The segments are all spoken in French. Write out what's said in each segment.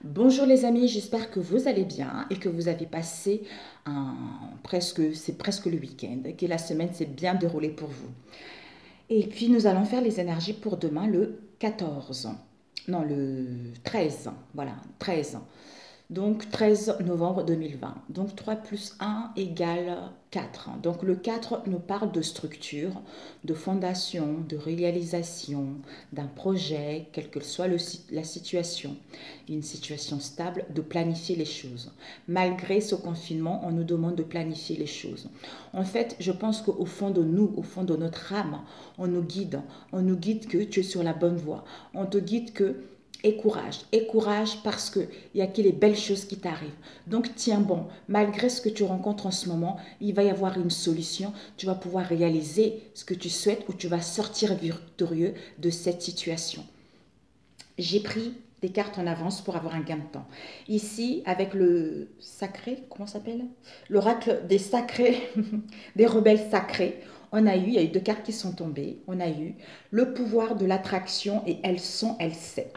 Bonjour les amis, j'espère que vous allez bien et que vous avez passé c'est presque le week-end, que la semaine s'est bien déroulée pour vous. Et puis nous allons faire les énergies pour demain le 14, non le 13, voilà, 13. Donc 13 novembre 2020. Donc 3 plus 1 égale 4. Donc le 4 nous parle de structure, de fondation, de réalisation d'un projet, quelle que soit la situation. Une situation stable, de planifier les choses. Malgré ce confinement, on nous demande de planifier les choses. En fait, je pense qu'au fond de nous, au fond de notre âme, on nous guide. On nous guide que tu es sur la bonne voie. On te guide que et courage parce qu'il y a que les belles choses qui t'arrivent. Donc tiens bon, malgré ce que tu rencontres en ce moment, il va y avoir une solution. Tu vas pouvoir réaliser ce que tu souhaites ou tu vas sortir victorieux de cette situation. J'ai pris des cartes en avance pour avoir un gain de temps. Ici, avec le sacré, comment ça s'appelle? L'oracle des sacrés, des rebelles sacrés. Il y a eu deux cartes qui sont tombées. On a eu le pouvoir de l'attraction et elles sait.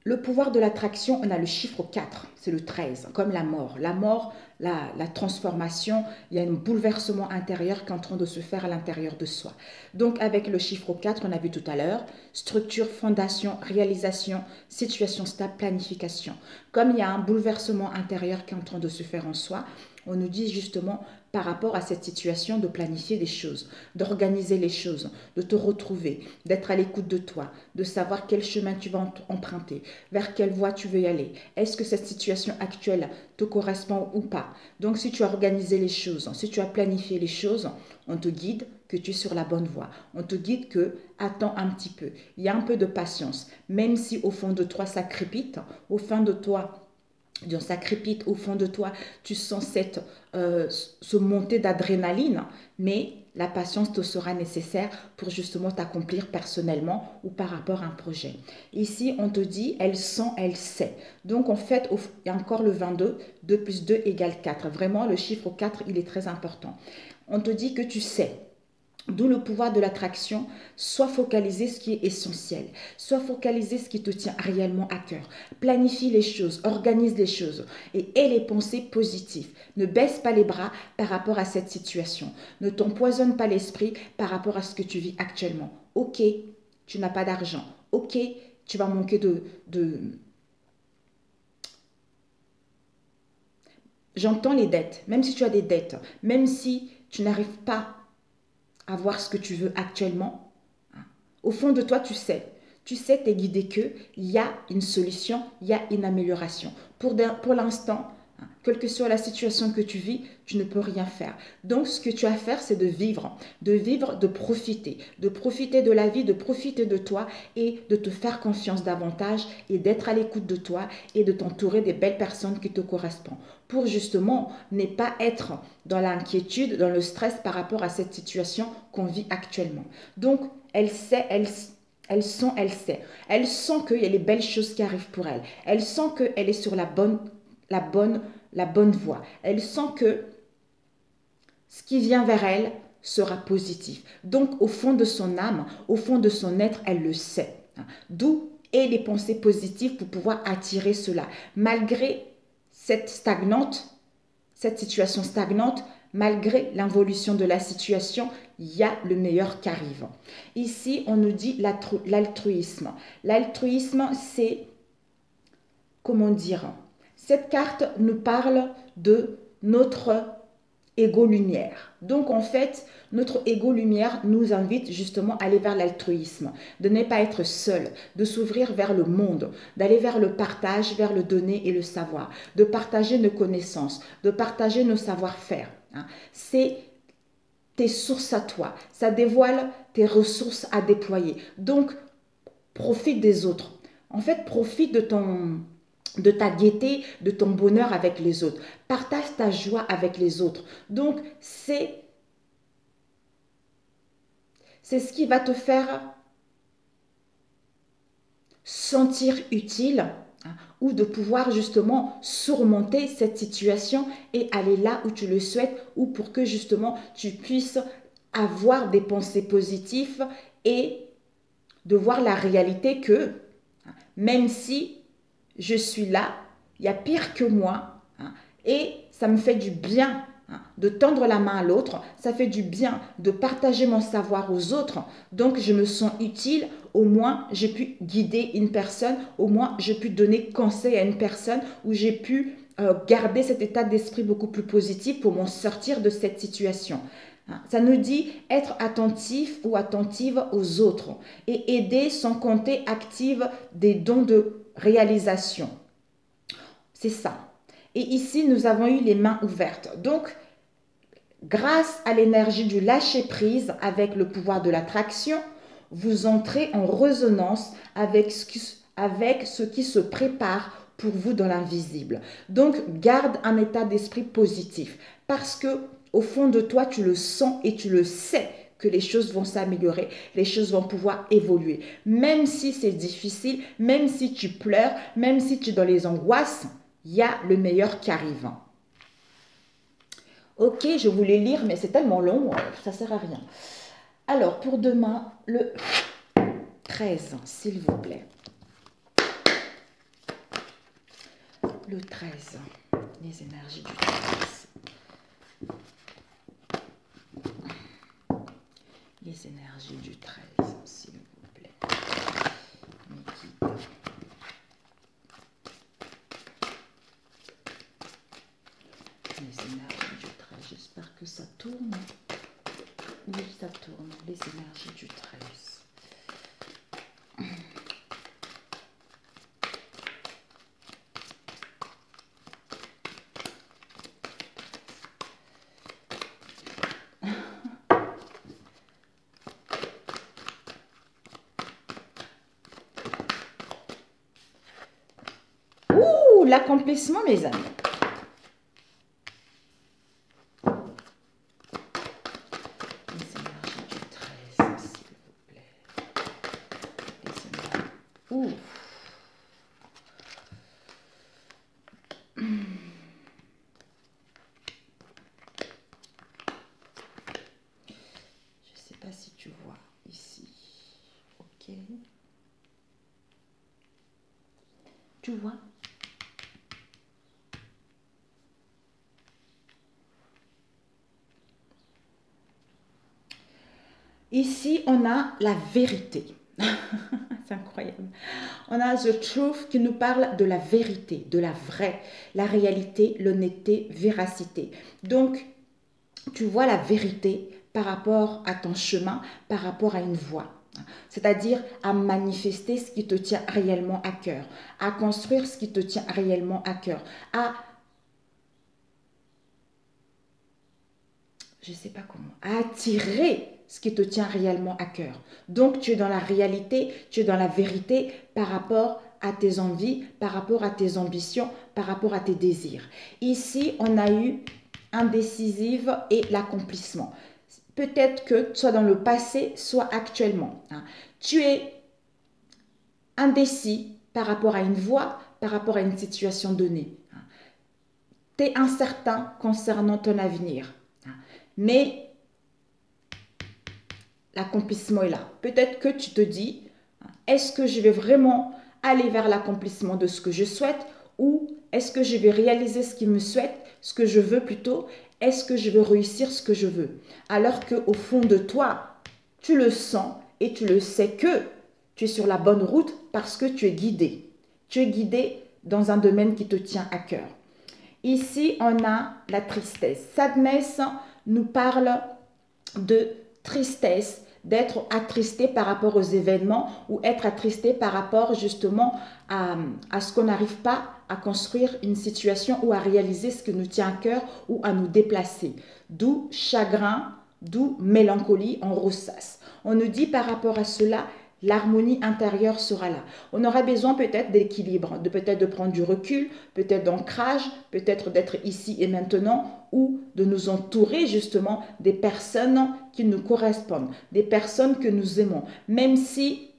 Le pouvoir de l'attraction, on a le chiffre 4, c'est le 13, comme la mort. La mort, la transformation, il y a un bouleversement intérieur qui est en train de se faire à l'intérieur de soi. Donc avec le chiffre 4, on a vu tout à l'heure, structure, fondation, réalisation, situation stable, planification. Comme il y a un bouleversement intérieur qui est en train de se faire en soi, on nous dit justement par rapport à cette situation de planifier des choses, d'organiser les choses, de te retrouver, d'être à l'écoute de toi, de savoir quel chemin tu vas emprunter, vers quelle voie tu veux y aller. Est-ce que cette situation actuelle te correspond ou pas? Donc si tu as organisé les choses, si tu as planifié les choses, on te guide que tu es sur la bonne voie. On te guide que attends un petit peu. Il y a un peu de patience. Même si au fond de toi ça crépite, au fond de toi ça crépite au fond de toi, tu sens ce montée d'adrénaline, mais la patience te sera nécessaire pour justement t'accomplir personnellement ou par rapport à un projet. Ici, on te dit, elle sent, elle sait. Donc, en fait, il y a encore le 22, 2 plus 2 égale 4. Vraiment, le chiffre 4, il est très important. On te dit que tu sais. D'où le pouvoir de l'attraction, sois focalisé ce qui est essentiel, sois focalisé ce qui te tient réellement à cœur. Planifie les choses, organise les choses et aie les pensées positives. Ne baisse pas les bras par rapport à cette situation. Ne t'empoisonne pas l'esprit par rapport à ce que tu vis actuellement. Ok, tu n'as pas d'argent. Ok, tu vas manquer de... J'entends les dettes, même si tu as des dettes, même si tu n'arrives pas avoir ce que tu veux actuellement, au fond de toi, tu sais, t'es guidé qu'il y a une solution, il y a une amélioration. Pour l'instant, quelle que soit la situation que tu vis, tu ne peux rien faire. Donc, ce que tu as à faire, c'est de vivre, de profiter de la vie, de profiter de toi et de te faire confiance davantage et d'être à l'écoute de toi et de t'entourer des belles personnes qui te correspondent pour justement ne pas être dans l'inquiétude, dans le stress par rapport à cette situation qu'on vit actuellement. Donc, elle sait, elle sent, elle sait. Elle sent qu'il y a les belles choses qui arrivent pour elle. Elle sent qu'elle est sur la bonne voie. Elle sent que ce qui vient vers elle sera positif. Donc, au fond de son âme, au fond de son être, elle le sait. D'où et les pensées positives pour pouvoir attirer cela. Malgré cette situation stagnante, malgré l'involution de la situation, il y a le meilleur qui arrive. Ici, on nous dit l'altruisme. L'altruisme, c'est, comment dire, cette carte nous parle de notre ego lumière. Donc en fait, notre ego lumière nous invite justement à aller vers l'altruisme, de ne pas être seul, de s'ouvrir vers le monde, d'aller vers le partage, vers le donner et le savoir, de partager nos connaissances, de partager nos savoir-faire. C'est tes sources à toi, ça dévoile tes ressources à déployer. Donc profite des autres. En fait, profite de ta gaieté, de ton bonheur avec les autres. Partage ta joie avec les autres. Donc, c'est ce qui va te faire sentir utile, ou de pouvoir justement surmonter cette situation et aller là où tu le souhaites ou pour que justement tu puisses avoir des pensées positives et de voir la réalité que même si je suis là, il y a pire que moi, hein, et ça me fait du bien, hein, de tendre la main à l'autre, ça fait du bien de partager mon savoir aux autres, donc je me sens utile, au moins j'ai pu guider une personne, au moins j'ai pu donner conseil à une personne, ou j'ai pu garder cet état d'esprit beaucoup plus positif pour m'en sortir de cette situation. Ça nous dit être attentif ou attentive aux autres et aider sans compter active des dons de réalisation. C'est ça. Et ici, nous avons eu les mains ouvertes. Donc, grâce à l'énergie du lâcher-prise avec le pouvoir de l'attraction, vous entrez en résonance avec ce qui se prépare pour vous dans l'invisible. Donc, garde un état d'esprit positif parce que au fond de toi, tu le sens et tu le sais que les choses vont s'améliorer, les choses vont pouvoir évoluer. Même si c'est difficile, même si tu pleures, même si tu es dans les angoisses, il y a le meilleur qui arrive. Ok, je voulais lire, mais c'est tellement long, ça ne sert à rien. Alors, pour demain, le 13, s'il vous plaît. Le 13, les énergies du 13. Les énergies du 13, s'il vous plaît. Mes guides. Les énergies du 13, j'espère que ça tourne. Oui, ça tourne, les énergies du 13. Ouh, l'accomplissement, mes amis. Les énergies du 13, s'il vous plaît. Les énergies. Ouh. Je ne sais pas si tu vois ici. Ok. Tu vois? Ici, on a la vérité. C'est incroyable. On a The Truth qui nous parle de la vérité, de la vraie, la réalité, l'honnêteté, véracité. Donc, tu vois la vérité par rapport à ton chemin, par rapport à une voie. C'est-à-dire à manifester ce qui te tient réellement à cœur, à construire ce qui te tient réellement à cœur, je ne sais pas comment, à attirer ce qui te tient réellement à cœur. Donc, tu es dans la réalité, tu es dans la vérité par rapport à tes envies, par rapport à tes ambitions, par rapport à tes désirs. Ici, on a eu indécisive et l'accomplissement. Peut-être que soit dans le passé, soit actuellement. Tu es indécis par rapport à une voie, par rapport à une situation donnée. Tu es incertain concernant ton avenir. Mais l'accomplissement est là. Peut-être que tu te dis, est-ce que je vais vraiment aller vers l'accomplissement de ce que je souhaite ou est-ce que je vais réaliser ce qu'il me souhaite, ce que je veux plutôt, est-ce que je vais réussir ce que je veux? Alors qu'au fond de toi, tu le sens et tu le sais que tu es sur la bonne route parce que tu es guidé. Tu es guidé dans un domaine qui te tient à cœur. Ici, on a la tristesse. Sadness nous parle de tristesse, d'être attristé par rapport aux événements ou être attristé par rapport justement à ce qu'on n'arrive pas à construire une situation ou à réaliser ce qui nous tient à cœur ou à nous déplacer. D'où chagrin, d'où mélancolie en ressasse. On nous dit par rapport à cela, l'harmonie intérieure sera là. On aura besoin peut-être d'équilibre, peut-être de prendre du recul, peut-être d'ancrage, peut-être d'être ici et maintenant ou de nous entourer justement des personnes qui nous correspondent, des personnes que nous aimons. Même si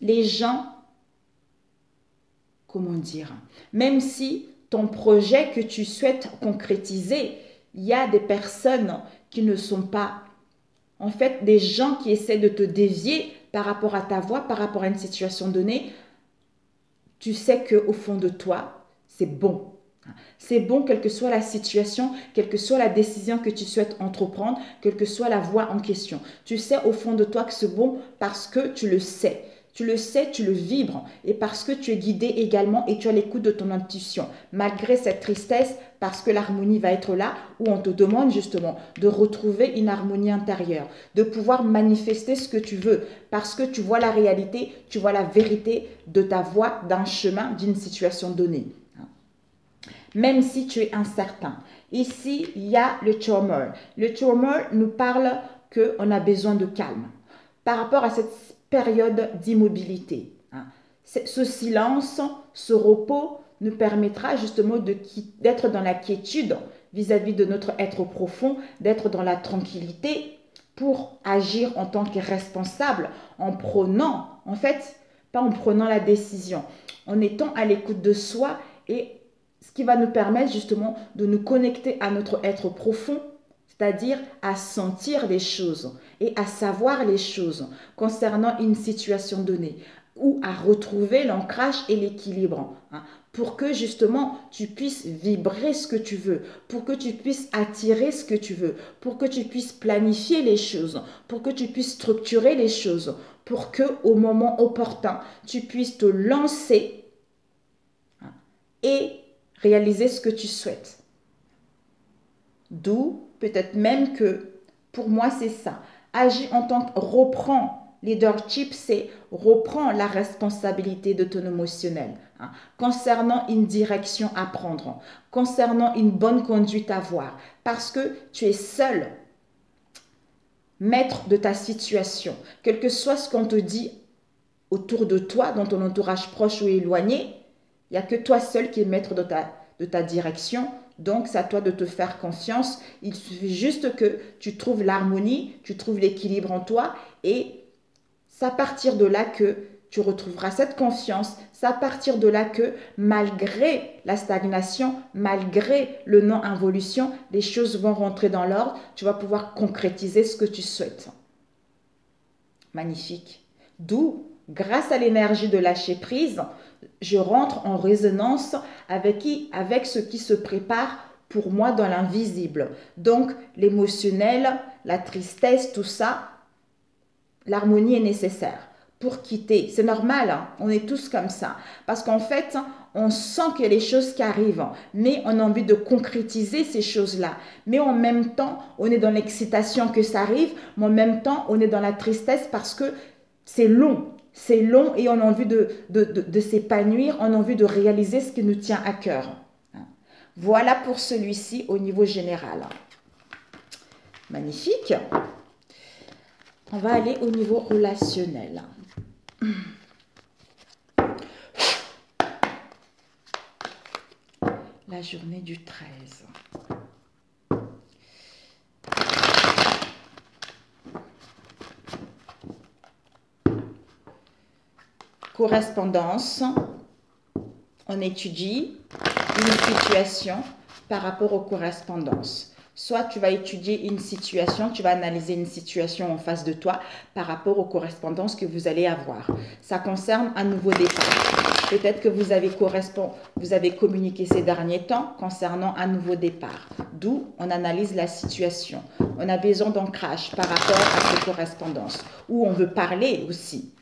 les gens, comment dire, même si ton projet que tu souhaites concrétiser, il y a des personnes qui ne sont pas, en fait, des gens qui essaient de te dévier par rapport à ta voie, par rapport à une situation donnée. Tu sais qu'au fond de toi, c'est bon. C'est bon, quelle que soit la situation, quelle que soit la décision que tu souhaites entreprendre, quelle que soit la voie en question. Tu sais au fond de toi que c'est bon parce que tu le sais. Tu le sais, tu le vibres et parce que tu es guidé également et tu as l'écoute de ton intuition. Malgré cette tristesse, parce que l'harmonie va être là où on te demande justement de retrouver une harmonie intérieure, de pouvoir manifester ce que tu veux parce que tu vois la réalité, tu vois la vérité de ta voie, d'un chemin, d'une situation donnée. Même si tu es incertain. Ici, il y a le charmer. Le charmer nous parle qu'on a besoin de calme par rapport à cette période d'immobilité. Ce silence, ce repos nous permettra justement d'être dans la quiétude vis-à-vis de notre être profond, d'être dans la tranquillité pour agir en tant que responsable en prenant, en fait, pas en prenant la décision, en étant à l'écoute de soi et ce qui va nous permettre justement de nous connecter à notre être profond, c'est-à-dire à sentir les choses et à savoir les choses concernant une situation donnée ou à retrouver l'ancrage et l'équilibre pour que justement tu puisses vibrer ce que tu veux, pour que tu puisses attirer ce que tu veux, pour que tu puisses planifier les choses, pour que tu puisses structurer les choses, pour que au moment opportun, tu puisses te lancer et réaliser ce que tu souhaites. D'où peut-être même que pour moi c'est ça. Agir en tant que reprend leadership, c'est reprend la responsabilité de ton émotionnel concernant une direction à prendre, concernant une bonne conduite à avoir, parce que tu es seul maître de ta situation, quel que soit ce qu'on te dit autour de toi, dans ton entourage proche ou éloigné. Il n'y a que toi seul qui es maître de ta direction. Donc, c'est à toi de te faire confiance. Il suffit juste que tu trouves l'harmonie, tu trouves l'équilibre en toi. Et c'est à partir de là que tu retrouveras cette confiance. C'est à partir de là que, malgré la stagnation, malgré le non-involution, les choses vont rentrer dans l'ordre. Tu vas pouvoir concrétiser ce que tu souhaites. Magnifique. D'où, grâce à l'énergie de lâcher prise, je rentre en résonance avec ce qui se prépare pour moi dans l'invisible. Donc, l'émotionnel, la tristesse, tout ça, l'harmonie est nécessaire pour quitter. C'est normal, on est tous comme ça. Parce qu'en fait, on sent qu'il y a les choses qui arrivent, mais on a envie de concrétiser ces choses-là. Mais en même temps, on est dans l'excitation que ça arrive, mais en même temps, on est dans la tristesse parce que c'est long. C'est long et on a envie de s'épanouir, on a envie de réaliser ce qui nous tient à cœur. Voilà pour celui-ci au niveau général. Magnifique. On va aller au niveau relationnel. La journée du 13. Correspondance, on étudie une situation par rapport aux correspondances. Soit tu vas étudier une situation, tu vas analyser une situation en face de toi par rapport aux correspondances que vous allez avoir. Ça concerne un nouveau départ. Peut-être que vous avez communiqué ces derniers temps concernant un nouveau départ. D'où on analyse la situation. On a besoin d'ancrage par rapport à ces correspondances. Ou on veut parler aussi.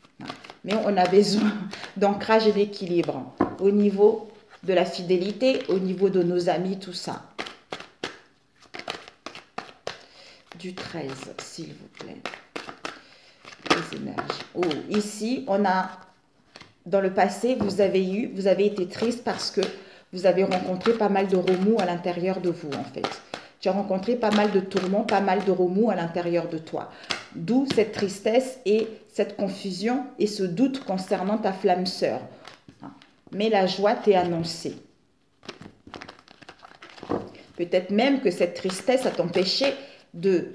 Mais on a besoin d'ancrage et d'équilibre au niveau de la fidélité, au niveau de nos amis, tout ça. Du 13, s'il vous plaît. Les énergies. Oh, ici, on a, dans le passé, vous avez été triste parce que vous avez rencontré pas mal de remous à l'intérieur de vous, en fait. Tu as rencontré pas mal de tourments, pas mal de remous à l'intérieur de toi. D'où cette tristesse et cette confusion et ce doute concernant ta flamme sœur. Mais la joie t'est annoncée. Peut-être même que cette tristesse a t'empêché de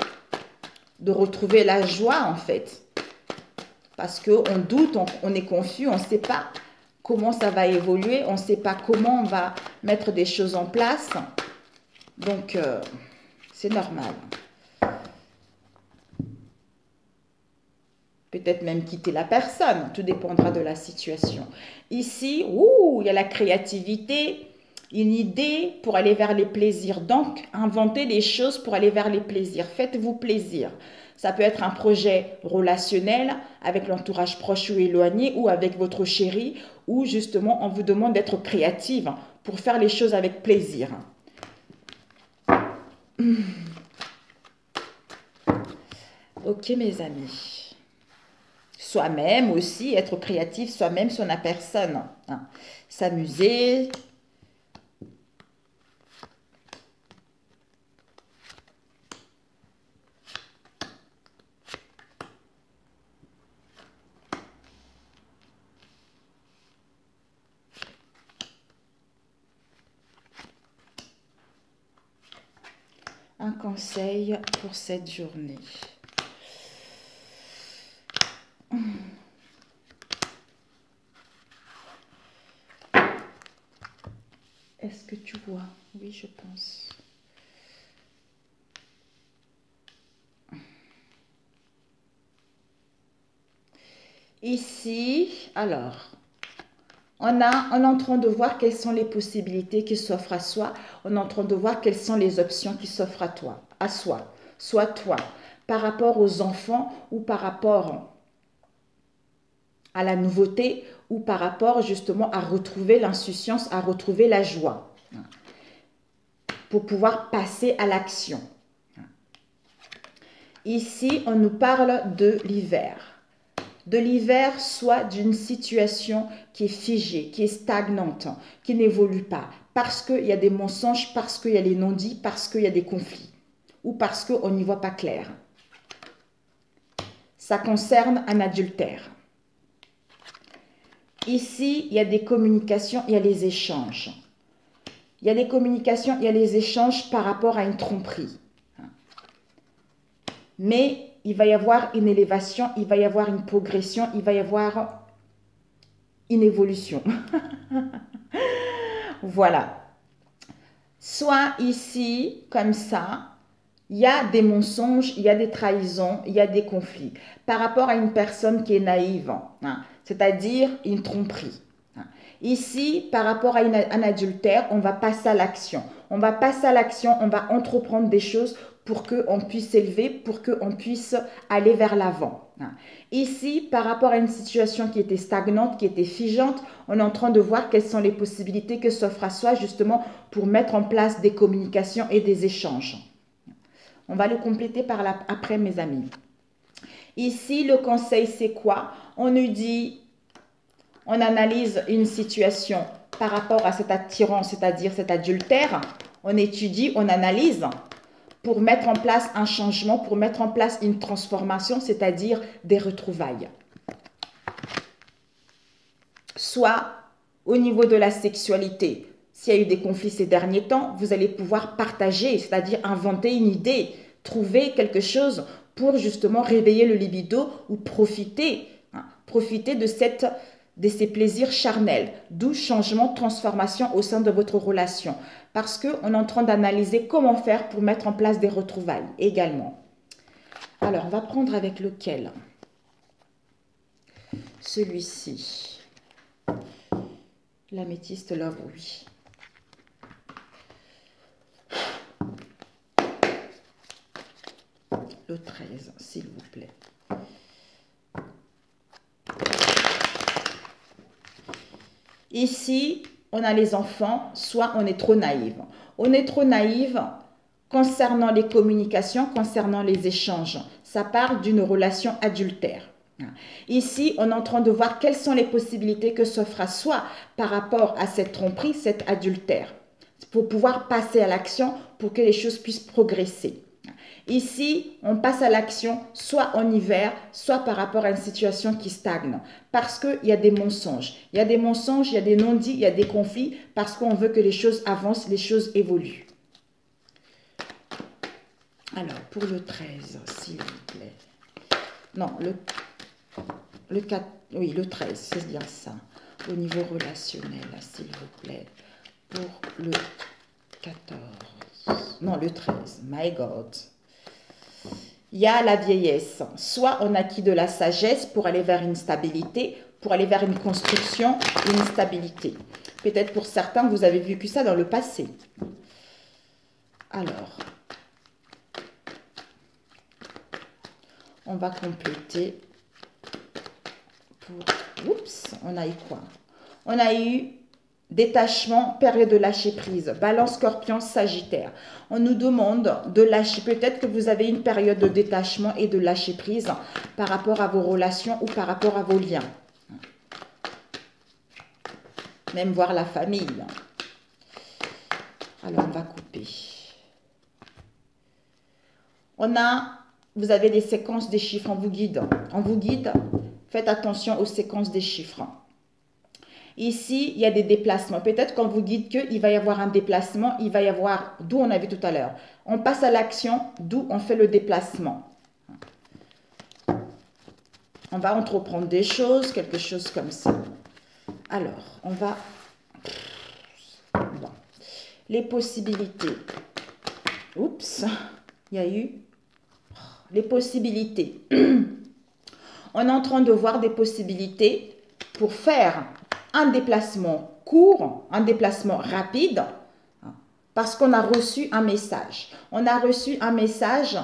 retrouver la joie, en fait. Parce qu'on doute, on est confus, on ne sait pas comment ça va évoluer, on ne sait pas comment on va mettre des choses en place. Donc, c'est normal. Peut-être même quitter la personne, tout dépendra de la situation. Ici, il y a la créativité, une idée pour aller vers les plaisirs. Donc, inventez des choses pour aller vers les plaisirs. Faites-vous plaisir. Ça peut être un projet relationnel avec l'entourage proche ou éloigné ou avec votre chéri, où justement on vous demande d'être créative pour faire les choses avec plaisir. Ok mes amis. Soi-même aussi, être créatif soi-même sur la personne. Hein. S'amuser. Un conseil pour cette journée. Est-ce que tu vois? Oui, je pense. Ici, alors, on est en train de voir quelles sont les possibilités qui s'offrent à soi. On est en train de voir quelles sont les options qui s'offrent à toi, à soi. Soit toi, par rapport aux enfants ou par rapport à la nouveauté ou par rapport justement à retrouver l'insouciance, à retrouver la joie. Pour pouvoir passer à l'action. Ici, on nous parle de l'hiver. De l'hiver, soit d'une situation qui est figée, qui est stagnante, qui n'évolue pas, parce qu'il y a des mensonges, parce qu'il y a les non-dits, parce qu'il y a des conflits, ou parce qu'on n'y voit pas clair. Ça concerne un adultère. Ici, il y a des communications, il y a les échanges. Il y a des communications, il y a les échanges par rapport à une tromperie. Mais il va y avoir une élévation, il va y avoir une progression, il va y avoir une évolution. Voilà. Soit ici, comme ça, il y a des mensonges, il y a des trahisons, il y a des conflits. Par rapport à une personne qui est naïve, hein, c'est-à-dire une tromperie. Ici, par rapport à un adultère, on va passer à l'action. On va passer à l'action, on va entreprendre des choses pour qu'on puisse s'élever, pour qu'on puisse aller vers l'avant. Ici, par rapport à une situation qui était stagnante, qui était figeante, on est en train de voir quelles sont les possibilités que s'offrent à soi justement pour mettre en place des communications et des échanges. On va le compléter après, mes amis. Ici, le conseil, c'est quoi? On nous dit, on analyse une situation par rapport à cette attirance, c'est-à-dire cet adultère. On étudie, on analyse pour mettre en place un changement, pour mettre en place une transformation, c'est-à-dire des retrouvailles. Soit au niveau de la sexualité, s'il y a eu des conflits ces derniers temps, vous allez pouvoir partager, c'est-à-dire inventer une idée, trouver quelque chose pour justement réveiller le libido ou profiter de ces plaisirs charnels, d'où changement, transformation au sein de votre relation. Parce qu'on est en train d'analyser comment faire pour mettre en place des retrouvailles également. Alors, on va prendre avec lequel? Celui-ci. L'améthyste Love, oui. Le 13, s'il vous plaît. Ici, on a les enfants, soit on est trop naïve. On est trop naïve concernant les communications, concernant les échanges. Ça part d'une relation adultère. Ici, on est en train de voir quelles sont les possibilités que s'offrent à soi par rapport à cette tromperie, cet adultère, pour pouvoir passer à l'action, pour que les choses puissent progresser. Ici, on passe à l'action soit en hiver, soit par rapport à une situation qui stagne. Parce qu'il y a des mensonges. Il y a des mensonges, il y a des non-dits, il y a des conflits, parce qu'on veut que les choses avancent, les choses évoluent. Alors, pour le 13, s'il vous plaît. Non, le 4, oui, le 13, c'est bien ça. Au niveau relationnel, s'il vous plaît. Pour le 14. Non, le 13. My God. il y a la vieillesse. Soit on acquit de la sagesse pour aller vers une stabilité, pour aller vers une construction, une stabilité. Peut-être pour certains, vous avez vécu ça dans le passé. Alors, on va compléter. Oups, on a eu quoi? On a eu détachement, période de lâcher prise, Balance, Scorpion, Sagittaire. On nous demande de lâcher. Peut-être que vous avez une période de détachement et de lâcher prise par rapport à vos relations ou par rapport à vos liens. Même voir la famille. Alors, on va couper. Vous avez des séquences des chiffres, on vous guide. On vous guide, faites attention aux séquences des chiffres. Ici, il y a des déplacements. Peut-être qu'on vous guide qu'il va y avoir un déplacement, il va y avoir, d'où on a vu tout à l'heure. On passe à l'action, d'où on fait le déplacement. On va entreprendre des choses, quelque chose comme ça. Alors, on va... Bon. Les possibilités. Oups, il y a eu... Les possibilités. On est en train de voir des possibilités pour faire un déplacement court, un déplacement rapide, parce qu'on a reçu un message. On a reçu un message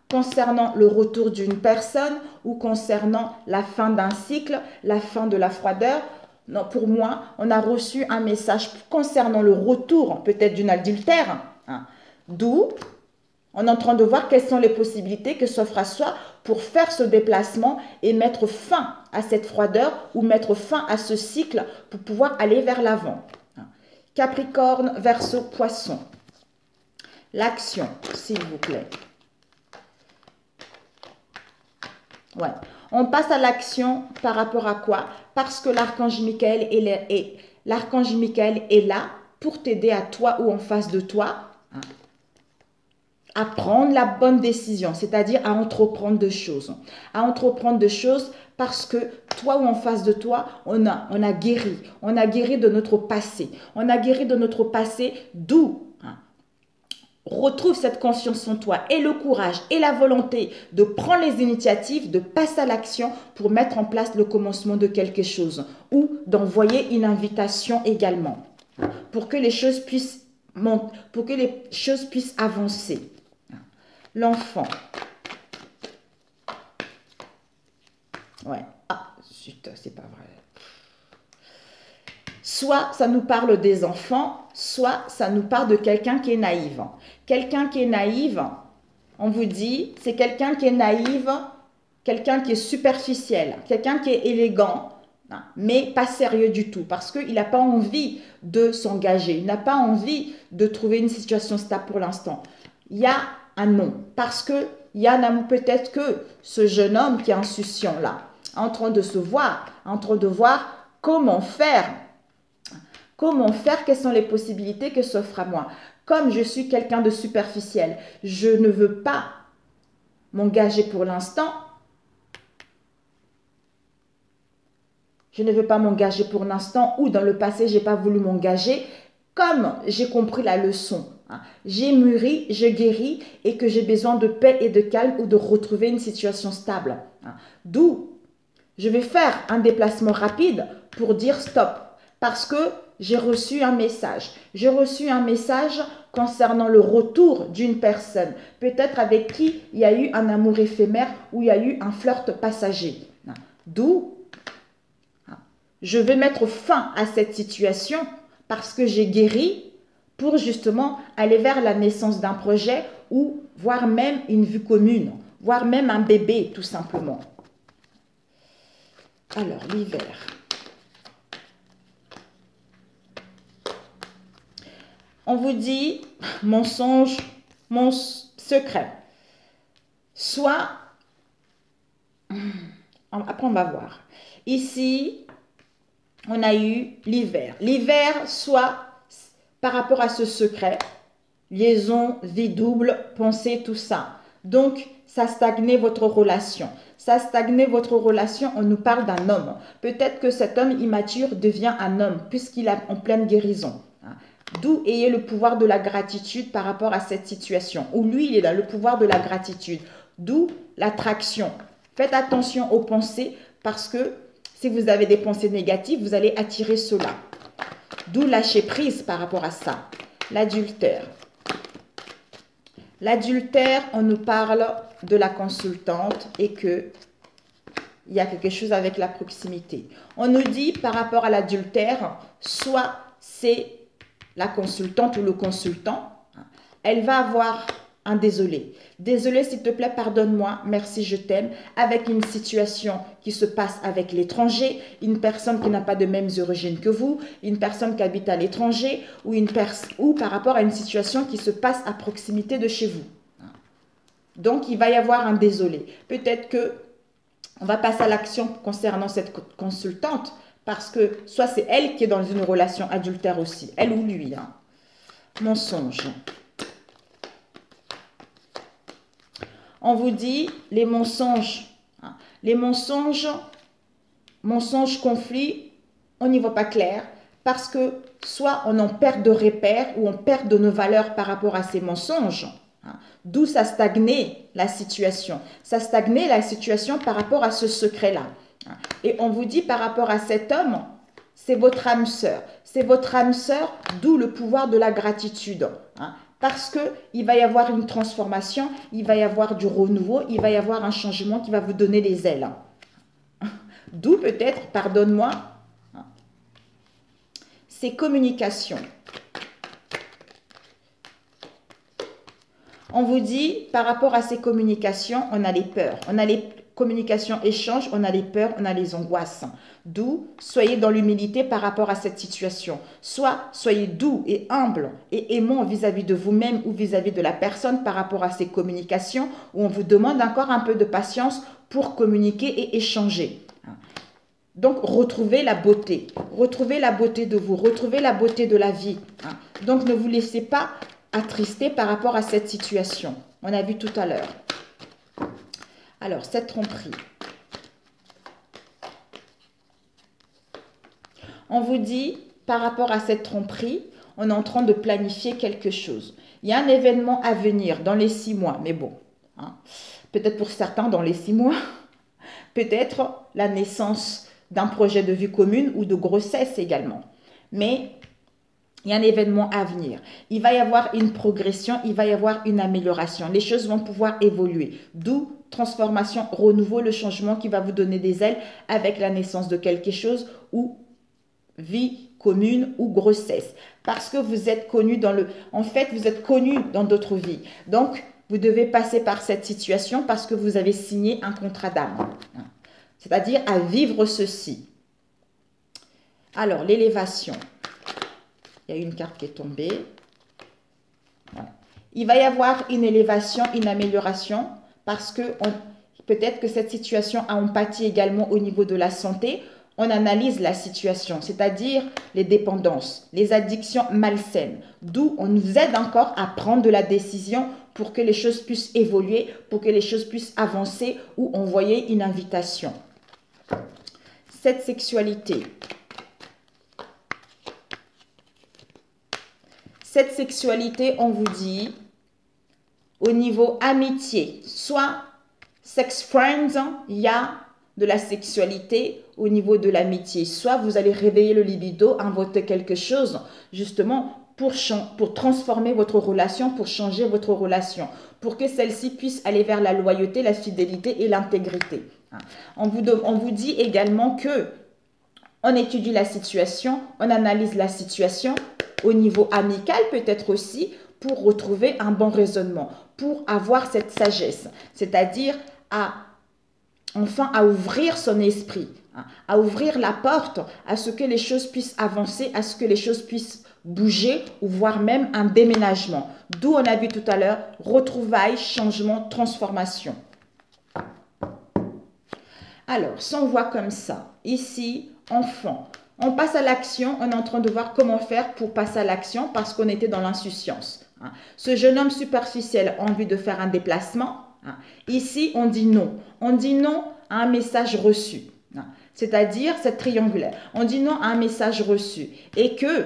concernant le retour d'une personne ou concernant la fin d'un cycle, la fin de la froideur. Non, pour moi, on a reçu un message concernant le retour peut-être d'une adultère, d'où on est en train de voir quelles sont les possibilités que s'offrent à soi pour faire ce déplacement et mettre fin à cette froideur ou mettre fin à ce cycle pour pouvoir aller vers l'avant. Capricorne, Verseau, Poisson. L'action, s'il vous plaît. Ouais. On passe à l'action par rapport à quoi? Parce que l'archange Michael est là pour t'aider à toi ou en face de toi à prendre la bonne décision, c'est-à-dire à entreprendre des choses. À entreprendre des choses parce que toi ou en face de toi, on a guéri. On a guéri de notre passé. On a guéri de notre passé, d'où retrouve cette conscience en toi et le courage et la volonté de prendre les initiatives, de passer à l'action pour mettre en place le commencement de quelque chose ou d'envoyer une invitation également pour que les choses puissent avancer. L'enfant. Ouais. Ah, zut, c'est pas vrai. Soit ça nous parle des enfants, soit ça nous parle de quelqu'un qui est naïf. Quelqu'un qui est naïf, on vous dit, c'est quelqu'un qui est naïf, quelqu'un qui est superficiel, quelqu'un qui est élégant, mais pas sérieux du tout, parce qu'il n'a pas envie de s'engager, il n'a pas envie de trouver une situation stable pour l'instant. Il y a un non, parce qu'il y a un amour, peut-être que ce jeune homme qui est insouciant là, en train de se voir, en train de voir comment faire, quelles sont les possibilités que s'offrent à moi. Comme je suis quelqu'un de superficiel, je ne veux pas m'engager pour l'instant. Je ne veux pas m'engager pour l'instant ou dans le passé, je n'ai pas voulu m'engager. Comme j'ai compris la leçon, j'ai mûri, je guéris et que j'ai besoin de paix et de calme ou de retrouver une situation stable. D'où je vais faire un déplacement rapide pour dire stop parce que j'ai reçu un message. J'ai reçu un message concernant le retour d'une personne, peut-être avec qui il y a eu un amour éphémère ou il y a eu un flirt passager. D'où je vais mettre fin à cette situation parce que j'ai guéri pour justement aller vers la naissance d'un projet ou voire même une vue commune, voire même un bébé tout simplement. Alors, l'hiver. On vous dit mensonge, mon secret. Soit, après on va voir. Ici, on a eu l'hiver. L'hiver, soit par rapport à ce secret, liaison, vie double, pensée, tout ça. Donc, ça stagnait votre relation. Ça stagnait votre relation, on nous parle d'un homme. Peut-être que cet homme immature devient un homme puisqu'il est en pleine guérison. D'où ayez le pouvoir de la gratitude par rapport à cette situation. Ou lui, il est dans le pouvoir de la gratitude. D'où l'attraction. Faites attention aux pensées parce que si vous avez des pensées négatives, vous allez attirer cela. D'où lâcher prise par rapport à ça. L'adultère. L'adultère, on nous parle de la consultante et que il y a quelque chose avec la proximité. On nous dit par rapport à l'adultère, soit c'est la consultante ou le consultant, elle va avoir un désolé. Désolé, s'il te plaît, pardonne-moi, merci, je t'aime, avec une situation qui se passe avec l'étranger, une personne qui n'a pas de mêmes origines que vous, une personne qui habite à l'étranger ou par rapport à une situation qui se passe à proximité de chez vous. Donc, il va y avoir un désolé. Peut-être que on va passer à l'action concernant cette consultante parce que soit c'est elle qui est dans une relation adultère aussi, elle ou lui. Mensonge. On vous dit les mensonges. Les mensonges, conflits, on n'y voit pas clair parce que soit on en perd de repères ou on perd de nos valeurs par rapport à ces mensonges. D'où ça stagnait la situation. Ça stagnait la situation par rapport à ce secret-là. Et on vous dit par rapport à cet homme, c'est votre âme sœur. C'est votre âme sœur, d'où le pouvoir de la gratitude. Parce qu'il va y avoir une transformation, il va y avoir du renouveau, il va y avoir un changement qui va vous donner des ailes. D'où peut-être, pardonne-moi, ces communications. On vous dit, par rapport à ces communications, on a les peurs. On a les communications échanges, on a les peurs, on a les angoisses. D'où, soyez dans l'humilité par rapport à cette situation. Soit, soyez doux et humble et aimant vis-à-vis de vous-même ou vis-à-vis de la personne par rapport à ces communications où on vous demande encore un peu de patience pour communiquer et échanger. Donc, retrouvez la beauté. Retrouvez la beauté de vous. Retrouvez la beauté de la vie. Donc, ne vous laissez pas attristé par rapport à cette situation. On a vu tout à l'heure. Alors, cette tromperie. On vous dit, par rapport à cette tromperie, on est en train de planifier quelque chose. Il y a un événement à venir dans les 6 mois, mais bon, peut-être pour certains dans les 6 mois, peut-être la naissance d'un projet de vie commune ou de grossesse également. Mais il y a un événement à venir. Il va y avoir une progression, il va y avoir une amélioration. Les choses vont pouvoir évoluer. D'où transformation, renouveau, le changement qui va vous donner des ailes avec la naissance de quelque chose ou vie commune ou grossesse. Parce que vous êtes connu en fait, vous êtes connu dans d'autres vies. Donc, vous devez passer par cette situation parce que vous avez signé un contrat d'âme. C'est-à-dire à vivre ceci. Alors, l'élévation. Il y a une carte qui est tombée. Voilà. Il va y avoir une élévation, une amélioration parce que peut-être que cette situation a empathie également au niveau de la santé. On analyse la situation, c'est-à-dire les dépendances, les addictions malsaines. D'où on nous aide encore à prendre de la décision pour que les choses puissent évoluer, pour que les choses puissent avancer ou envoyer une invitation. Cette sexualité. Cette sexualité, on vous dit, au niveau amitié, soit sex friends, il y a de la sexualité au niveau de l'amitié. Soit vous allez réveiller le libido, inventer quelque chose, justement, pour transformer votre relation, pour changer votre relation, pour que celle-ci puisse aller vers la loyauté, la fidélité et l'intégrité. On vous dit également que on étudie la situation, on analyse la situation au niveau amical peut-être aussi pour retrouver un bon raisonnement, pour avoir cette sagesse, c'est-à-dire enfin à ouvrir son esprit, à ouvrir la porte à ce que les choses puissent avancer, à ce que les choses puissent bouger ou voire même un déménagement. D'où on a vu tout à l'heure, retrouvailles, changement, transformation. Alors, si on voit comme ça, ici, enfant, on passe à l'action, on est en train de voir comment faire pour passer à l'action parce qu'on était dans l'insouciance. Ce jeune homme superficiel a envie de faire un déplacement. Ici, on dit non. On dit non à un message reçu. C'est-à-dire, c'est triangulaire. On dit non à un message reçu. Et que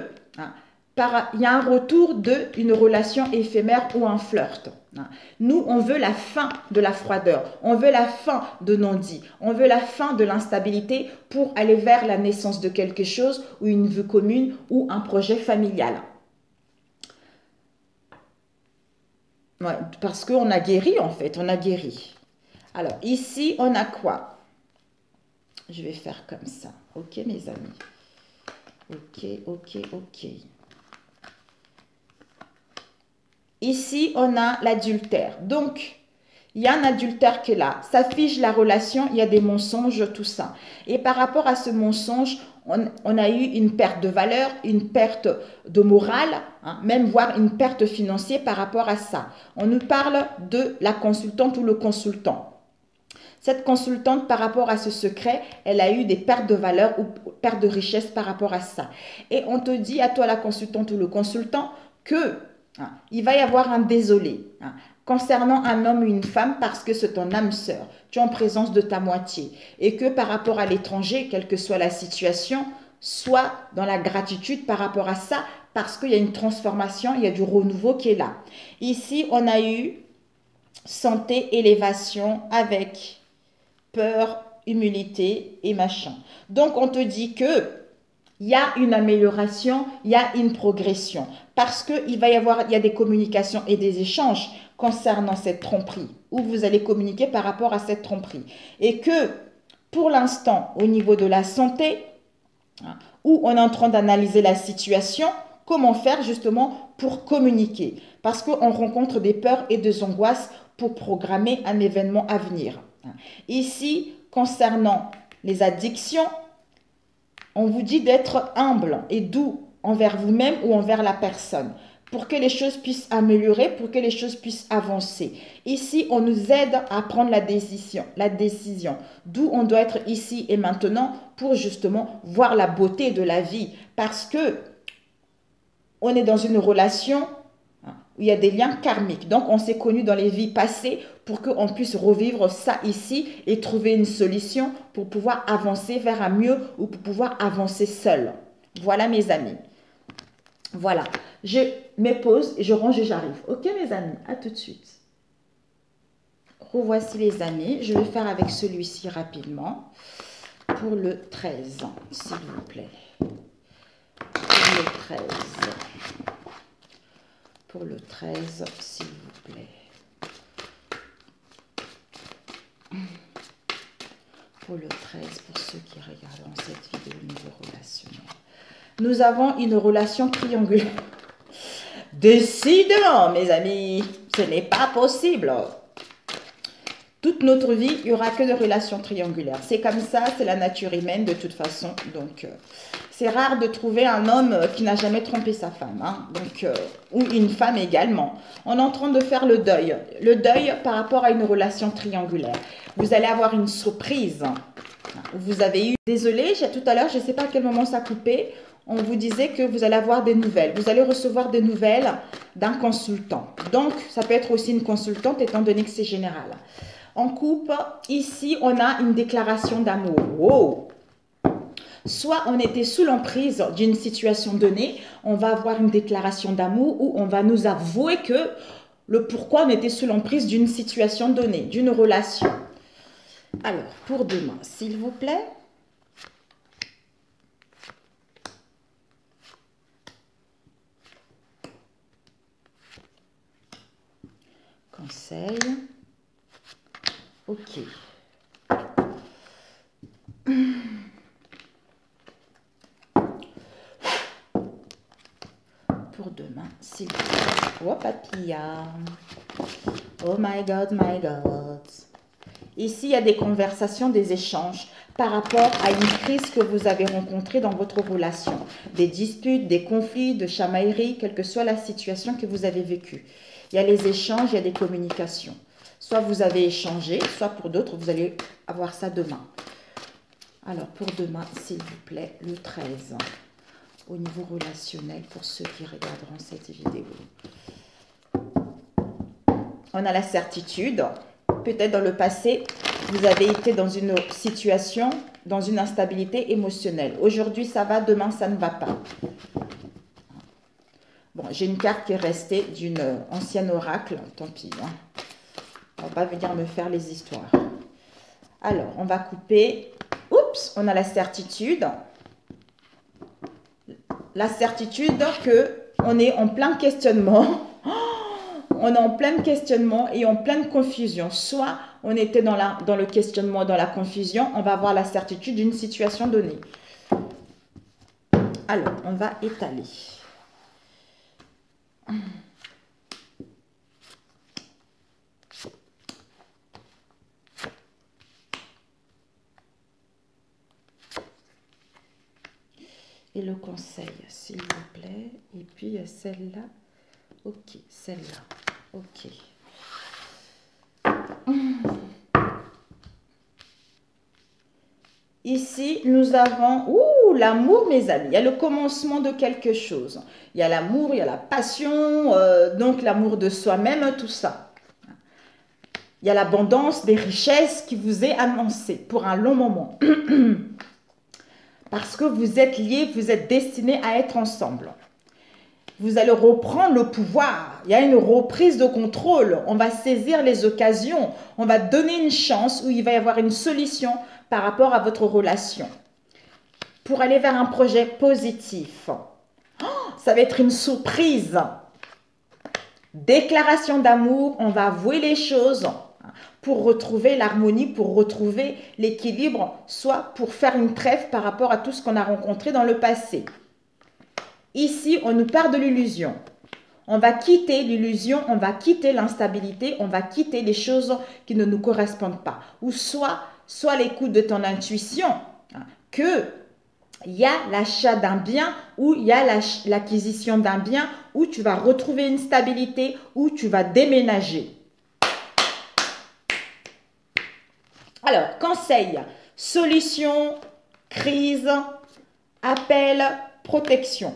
il y a un retour d'une relation éphémère ou un flirt. Nous, on veut la fin de la froideur, on veut la fin de non-dit, on veut la fin de l'instabilité pour aller vers la naissance de quelque chose ou une vue commune ou un projet familial. Ouais, parce qu'on a guéri en fait, on a guéri. Alors ici, on a quoi? Je vais faire comme ça, ok mes amis? Ok, ok, ok. Ici, on a l'adultère. Donc, il y a un adultère qui est là. Ça fige la relation, il y a des mensonges, tout ça. Et par rapport à ce mensonge, on a eu une perte de valeur, une perte de morale, hein, même voire une perte financière par rapport à ça. On nous parle de la consultante ou le consultant. Cette consultante, par rapport à ce secret, elle a eu des pertes de valeur ou pertes de richesse par rapport à ça. Et on te dit à toi, la consultante ou le consultant, que il va y avoir un désolé concernant un homme ou une femme parce que c'est ton âme sœur. Tu es en présence de ta moitié. Et que par rapport à l'étranger, quelle que soit la situation, sois dans la gratitude par rapport à ça parce qu'il y a une transformation, il y a du renouveau qui est là. Ici, on a eu santé, élévation avec peur, humilité et machin. Donc, on te dit que il y a une amélioration, il y a une progression. Parce qu'il va y avoir, il y a des communications et des échanges concernant cette tromperie, où vous allez communiquer par rapport à cette tromperie. Et que, pour l'instant, au niveau de la santé, où on est en train d'analyser la situation, comment faire justement pour communiquer. Parce qu'on rencontre des peurs et des angoisses pour programmer un événement à venir. Ici, concernant les addictions, on vous dit d'être humble et doux envers vous-même ou envers la personne pour que les choses puissent améliorer, pour que les choses puissent avancer. Ici, on nous aide à prendre la décision, d'où on doit être ici et maintenant pour justement voir la beauté de la vie parce que on est dans une relation où il y a des liens karmiques. Donc, on s'est connus dans les vies passées pour qu'on puisse revivre ça ici et trouver une solution pour pouvoir avancer vers un mieux ou pour pouvoir avancer seul. Voilà, mes amis. Voilà. Je me pose et je range et j'arrive. Ok, mes amis? À tout de suite. Revoici, les amis. Je vais faire avec celui-ci rapidement. Pour le 13, s'il vous plaît. Pour le 13. Pour le 13, s'il vous plaît. Pour le 13, pour ceux qui regardent cette vidéo au niveau relationnel. Nous avons une relation triangulaire. Décidément, mes amis, ce n'est pas possible. Toute notre vie, il n'y aura que des relations triangulaires. C'est comme ça, c'est la nature humaine de toute façon. Donc, c'est rare de trouver un homme qui n'a jamais trompé sa femme. Hein. Donc, ou une femme également. On est en train de faire le deuil. Le deuil par rapport à une relation triangulaire. Vous allez avoir une surprise. Vous avez eu... Désolée, tout à l'heure, je ne sais pas à quel moment ça a coupé. On vous disait que vous allez avoir des nouvelles. Vous allez recevoir des nouvelles d'un consultant. Donc, ça peut être aussi une consultante étant donné que c'est général. En couple, ici, on a une déclaration d'amour. Wow! Soit on était sous l'emprise d'une situation donnée, on va avoir une déclaration d'amour où on va nous avouer que le pourquoi on était sous l'emprise d'une situation donnée, d'une relation. Alors, pour demain, s'il vous plaît. Conseil. Ok. Pour demain, s'il vous plaît. Oh, papilla. Oh my God, my God. Ici, il y a des conversations, des échanges par rapport à une crise que vous avez rencontrée dans votre relation. Des disputes, des conflits, de chamailleries, quelle que soit la situation que vous avez vécue. Il y a les échanges, il y a des communications. Soit vous avez échangé, soit pour d'autres, vous allez avoir ça demain. Alors, pour demain, s'il vous plaît, le 13, au niveau relationnel, pour ceux qui regarderont cette vidéo. On a la certitude. Peut-être dans le passé, vous avez été dans une situation, dans une instabilité émotionnelle. Aujourd'hui, ça va, demain, ça ne va pas. Bon, j'ai une carte qui est restée d'une ancienne oracle. Tant pis. Hein. On va pas venir me faire les histoires. Alors, on va couper. Oups, on a la certitude. La certitude que on est en plein questionnement. On est en plein questionnement et en pleine confusion. Soit on était dans le questionnement, dans la confusion, on va avoir la certitude d'une situation donnée. Alors, on va étaler. Et le conseil, s'il vous plaît. Et puis celle-là. Ok, celle-là. Ok. Ici, nous avons l'amour, mes amis. Il y a le commencement de quelque chose. Il y a l'amour, il y a la passion, donc l'amour de soi-même, tout ça. Il y a l'abondance des richesses qui vous est annoncée pour un long moment. Parce que vous êtes liés, vous êtes destinés à être ensemble. Vous allez reprendre le pouvoir. Il y a une reprise de contrôle. On va saisir les occasions. On va donner une chance où il va y avoir une solution par rapport à votre relation. Pour aller vers un projet positif. Ça va être une surprise. Déclaration d'amour. On va avouer les choses pour retrouver l'harmonie, pour retrouver l'équilibre, soit pour faire une trêve par rapport à tout ce qu'on a rencontré dans le passé. Ici, on nous parle de l'illusion. On va quitter l'illusion, on va quitter l'instabilité, on va quitter les choses qui ne nous correspondent pas. Ou soit l'écoute de ton intuition, que il y a l'achat d'un bien ou il y a l'acquisition d'un bien où tu vas retrouver une stabilité, où tu vas déménager. Alors, conseil, solution, crise, appel, protection.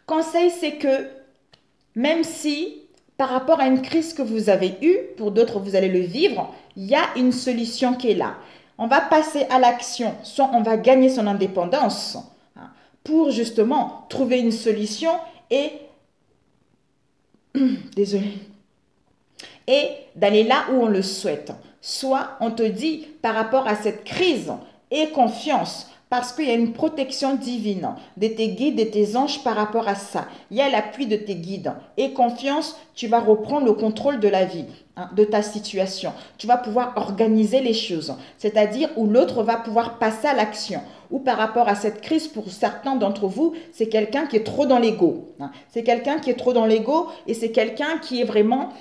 Conseil, c'est que même si par rapport à une crise que vous avez eue, pour d'autres vous allez le vivre, il y a une solution qui est là. On va passer à l'action, soit on va gagner son indépendance pour justement trouver une solution et désolé, et d'aller là où on le souhaite. Soit on te dit par rapport à cette crise, aie confiance parce qu'il y a une protection divine de tes guides et tes anges par rapport à ça. Il y a l'appui de tes guides. Aie confiance, tu vas reprendre le contrôle de la vie, de ta situation. Tu vas pouvoir organiser les choses, c'est-à-dire où l'autre va pouvoir passer à l'action. Ou par rapport à cette crise, pour certains d'entre vous, c'est quelqu'un qui est trop dans l'ego. C'est quelqu'un qui est trop dans l'ego et c'est quelqu'un qui est vraiment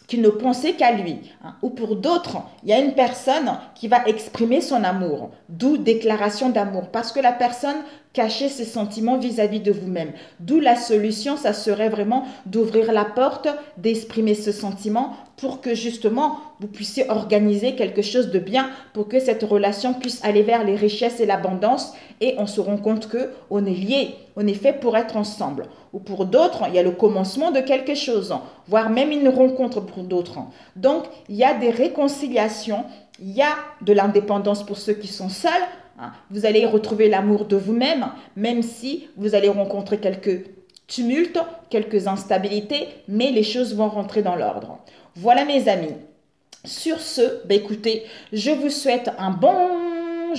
qui ne pensait qu'à lui. Ou pour d'autres, il y a une personne qui va exprimer son amour, d'où déclaration d'amour, parce que la personne cachait ses sentiments vis-à-vis de vous-même. D'où la solution, ça serait vraiment d'ouvrir la porte, d'exprimer ce sentiment pour que justement vous puissiez organiser quelque chose de bien, pour que cette relation puisse aller vers les richesses et l'abondance, et on se rend compte qu'on est liés, on est fait pour être ensemble. Ou pour d'autres, il y a le commencement de quelque chose, voire même une rencontre pour d'autres. Donc, il y a des réconciliations, il y a de l'indépendance pour ceux qui sont seuls. Vous allez retrouver l'amour de vous-même, même si vous allez rencontrer quelques tumultes, quelques instabilités, mais les choses vont rentrer dans l'ordre. Voilà mes amis. Sur ce, écoutez, je vous souhaite un bon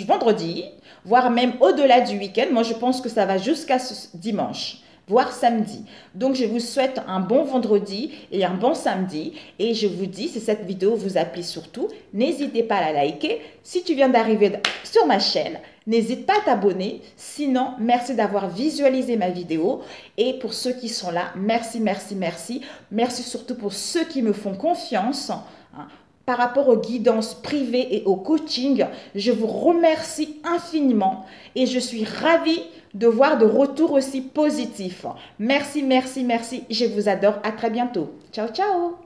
vendredi, voire même au-delà du week-end. Moi, je pense que ça va jusqu'à dimanche, voire samedi. Donc, je vous souhaite un bon vendredi et un bon samedi. Et je vous dis, si cette vidéo vous a plu surtout, n'hésitez pas à la liker. Si tu viens d'arriver sur ma chaîne, n'hésite pas à t'abonner. Sinon, merci d'avoir visualisé ma vidéo. Et pour ceux qui sont là, merci, merci, merci. Merci surtout pour ceux qui me font confiance. Par rapport aux guidances privées et au coaching, je vous remercie infiniment et je suis ravie de voir de retours aussi positifs. Merci, merci, merci. Je vous adore. À très bientôt. Ciao, ciao.